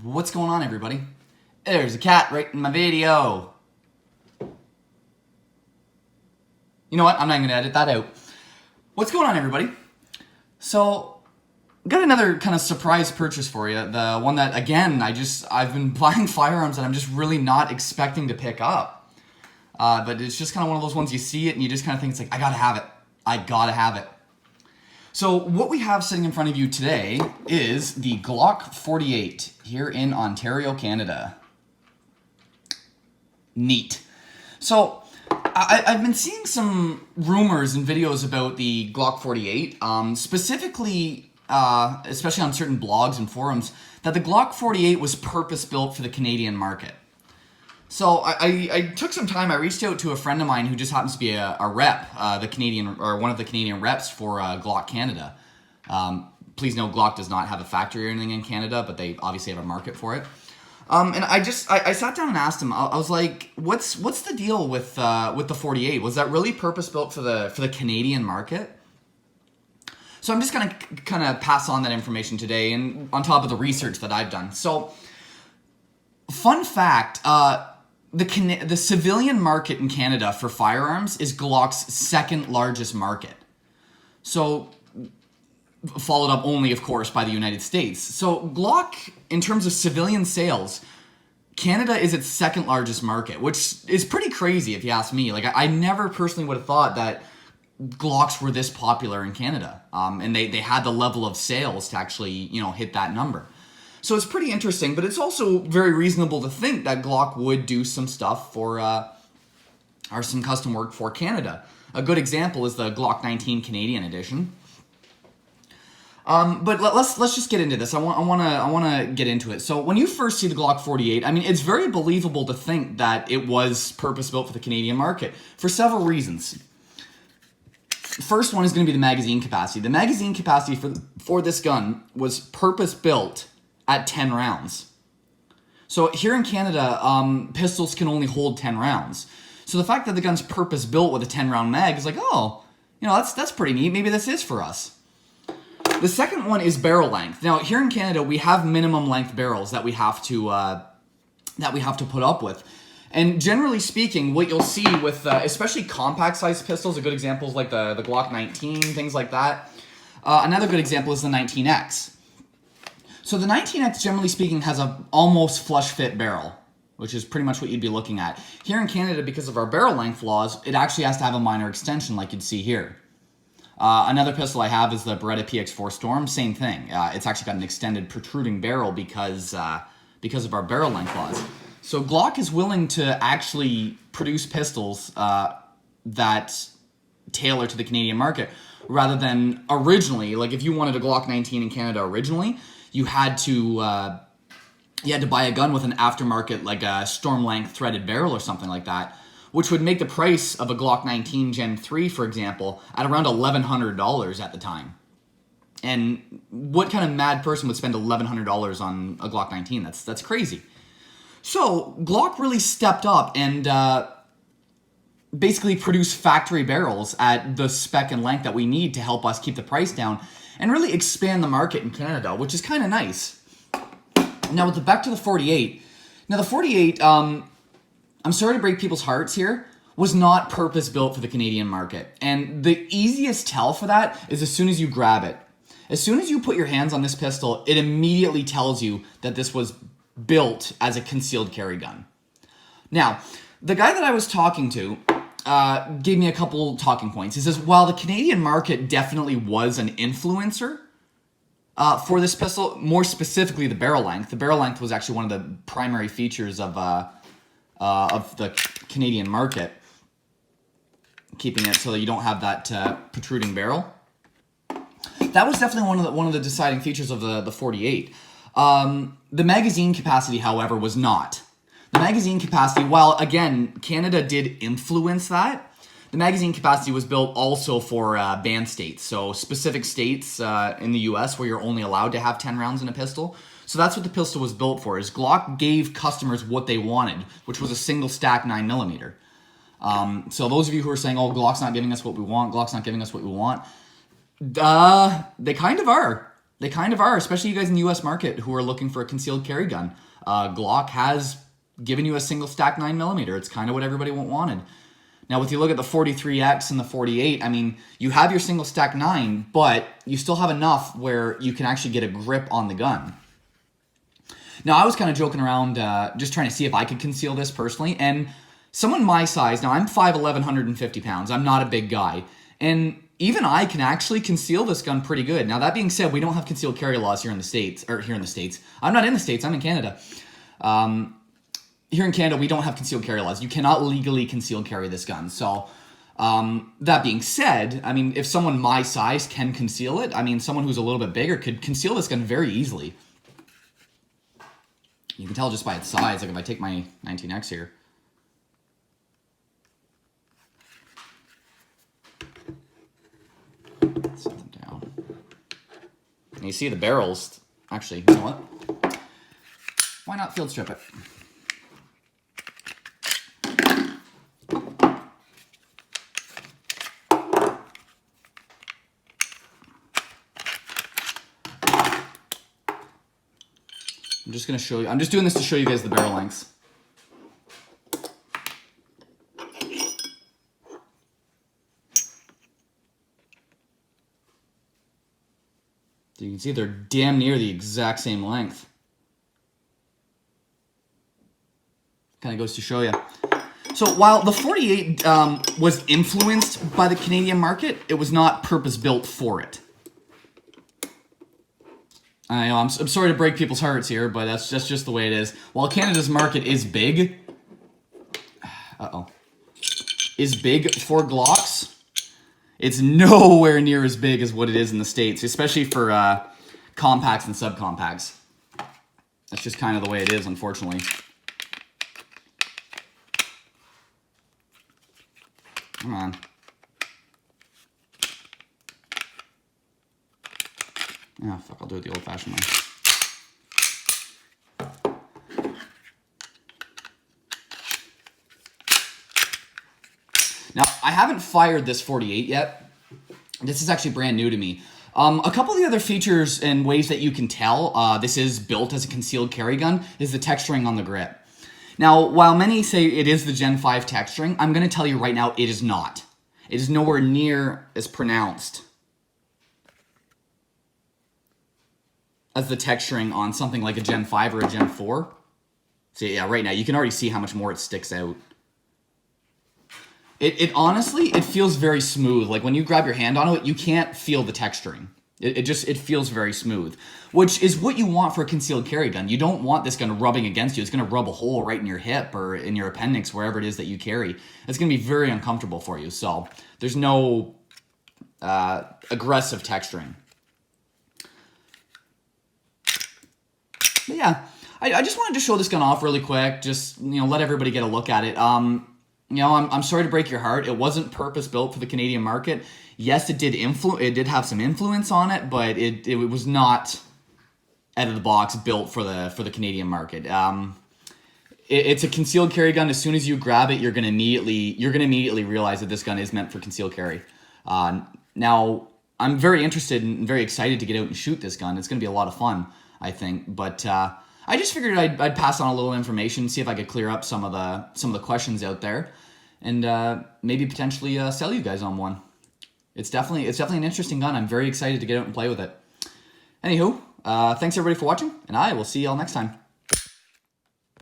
What's going on, everybody? There's a cat right in my video. You know what? I'm not going to edit that out. What's going on, everybody? So, got another kind of surprise purchase for you. The one that, again, I've been buying firearms that I'm just really not expecting to pick up. But it's just kind of one of those ones you see it and you just kind of think it's like, I gotta have it. I gotta have it. So what we have sitting in front of you today is the Glock 48 here in Ontario, Canada. Neat. So I've been seeing some rumors and videos about the Glock 48, specifically, especially on certain blogs and forums, that the Glock 48 was purpose-built for the Canadian market. So I took some time. I reached out to a friend of mine who just happens to be a rep, one of the Canadian reps for Glock Canada. Please know Glock does not have a factory or anything in Canada, but they obviously have a market for it. And I sat down and asked him. I was like, "What's the deal with the 48? Was that really purpose built for the Canadian market?" So I'm just gonna kind of pass on that information today, and on top of the research that I've done. So, fun fact. The civilian market in Canada for firearms is Glock's second largest market. So, followed up only, of course, by the United States. So, Glock, in terms of civilian sales, Canada is its second largest market, which is pretty crazy if you ask me. Like, I never personally would have thought that Glocks were this popular in Canada. And they had the level of sales to actually, hit that number. So it's pretty interesting, but it's also very reasonable to think that Glock would do some stuff for, or some custom work for Canada. A good example is the Glock 19 Canadian edition. But let's just get into this. I want to get into it. So when you first see the Glock 48, I mean, it's very believable to think that it was purpose-built for the Canadian market for several reasons. First one is going to be the magazine capacity. The magazine capacity for this gun was purpose-built at 10 rounds. So here in Canada, pistols can only hold 10 rounds. So the fact that the gun's purpose-built with a 10-round mag is like, oh, that's pretty neat. Maybe this is for us. The second one is barrel length. Now, here in Canada, we have minimum length barrels that we have to put up with. And generally speaking, what you'll see with, especially compact-sized pistols, a good example is like the Glock 19, things like that. Another good example is the 19X. So the 19X, generally speaking, has a almost flush-fit barrel, which is pretty much what you'd be looking at. Here in Canada, because of our barrel length laws, it actually has to have a minor extension like you'd see here. Another pistol I have is the Beretta Px4 Storm, same thing. It's actually got an extended protruding barrel because of our barrel length laws. So Glock is willing to actually produce pistols that tailor to the Canadian market, rather than originally, like if you wanted a Glock 19 in Canada originally, you had to buy a gun with an aftermarket, like a Storm length threaded barrel or something like that, which would make the price of a Glock 19 Gen 3, for example, at around $1,100 at the time. And what kind of mad person would spend $1,100 on a Glock 19? That's crazy. So Glock really stepped up and basically produced factory barrels at the spec and length that we need to help us keep the price down and really expand the market in Canada, which is kind of nice. Now, back to the 48. Now, the 48, I'm sorry to break people's hearts here, was not purpose-built for the Canadian market. And the easiest tell for that is as soon as you grab it. As soon as you put your hands on this pistol, it immediately tells you that this was built as a concealed carry gun. Now, the guy that I was talking to gave me a couple talking points. He says, while the Canadian market definitely was an influencer for this pistol, more specifically the barrel length. The barrel length was actually one of the primary features of the Canadian market, keeping it so that you don't have that protruding barrel. That was definitely one of the deciding features of the 48. The magazine capacity, however, was not. The magazine capacity, while again Canada did influence that, the magazine capacity was built also for banned states, so specific states in the U.S. where you're only allowed to have 10 rounds in a pistol. So that's what the pistol was built for, is Glock gave customers what they wanted, which was a single stack 9mm. So those of you who are saying, oh, Glock's not giving us what we want, Glock's not giving us what we want, they kind of are. They kind of are, especially you guys in the U.S. market who are looking for a concealed carry gun. Glock has given you a single stack 9mm. It's kind of what everybody wanted. Now, if you look at the 43X and the 48, I mean, you have your single stack 9, but you still have enough where you can actually get a grip on the gun. Now, I was kind of joking around, just trying to see if I could conceal this personally, and someone my size, now I'm 5'11", 150 pounds, I'm not a big guy, and even I can actually conceal this gun pretty good. Now, that being said, we don't have concealed carry laws here in the States, I'm not in the States, I'm in Canada. Here in Canada, we don't have concealed carry laws. You cannot legally conceal carry this gun. So, that being said, I mean, if someone my size can conceal it, I mean, someone who's a little bit bigger could conceal this gun very easily. You can tell just by its size. Like if I take my 19X here. Set them down. And you see the barrels. Actually, you know what? Why not field strip it? I'm just going to show you. I'm just doing this to show you guys the barrel lengths. So you can see they're damn near the exact same length. Kind of goes to show you. So while the 48 was influenced by the Canadian market, it was not purpose-built for it. I know, I'm sorry to break people's hearts here, but that's just the way it is. While Canada's market is big, is big for Glocks, it's nowhere near as big as what it is in the States, especially for compacts and subcompacts. That's just kind of the way it is, unfortunately. Come on. Ah, fuck, I'll do it the old-fashioned way. Now, I haven't fired this 48 yet. This is actually brand new to me. A couple of the other features and ways that you can tell this is built as a concealed carry gun is the texturing on the grip. Now, while many say it is the Gen 5 texturing, I'm going to tell you right now it is not. It is nowhere near as pronounced as the texturing on something like a Gen 5 or a Gen 4. So yeah, right now, you can already see how much more it sticks out. It honestly, it feels very smooth. Like when you grab your hand onto it, you can't feel the texturing. It feels very smooth, which is what you want for a concealed carry gun. You don't want this gun rubbing against you. It's going to rub a hole right in your hip or in your appendix, wherever it is that you carry. It's going to be very uncomfortable for you. So there's no aggressive texturing. But yeah, I just wanted to show this gun off really quick. Just, you know, let everybody get a look at it. You know, I'm sorry to break your heart. It wasn't purpose-built for the Canadian market. Yes, it did have some influence on it, but it was not out of the box built for the Canadian market. It's a concealed carry gun. As soon as you grab it, you're gonna immediately realize that this gun is meant for concealed carry. Now, I'm very interested and very excited to get out and shoot this gun. It's gonna be a lot of fun, I think. But I just figured I'd pass on a little information, see if I could clear up some of the questions out there, and maybe potentially sell you guys on one. It's definitely an interesting gun. I'm very excited to get out and play with it. Anywho, thanks everybody for watching, and I will see y'all next time.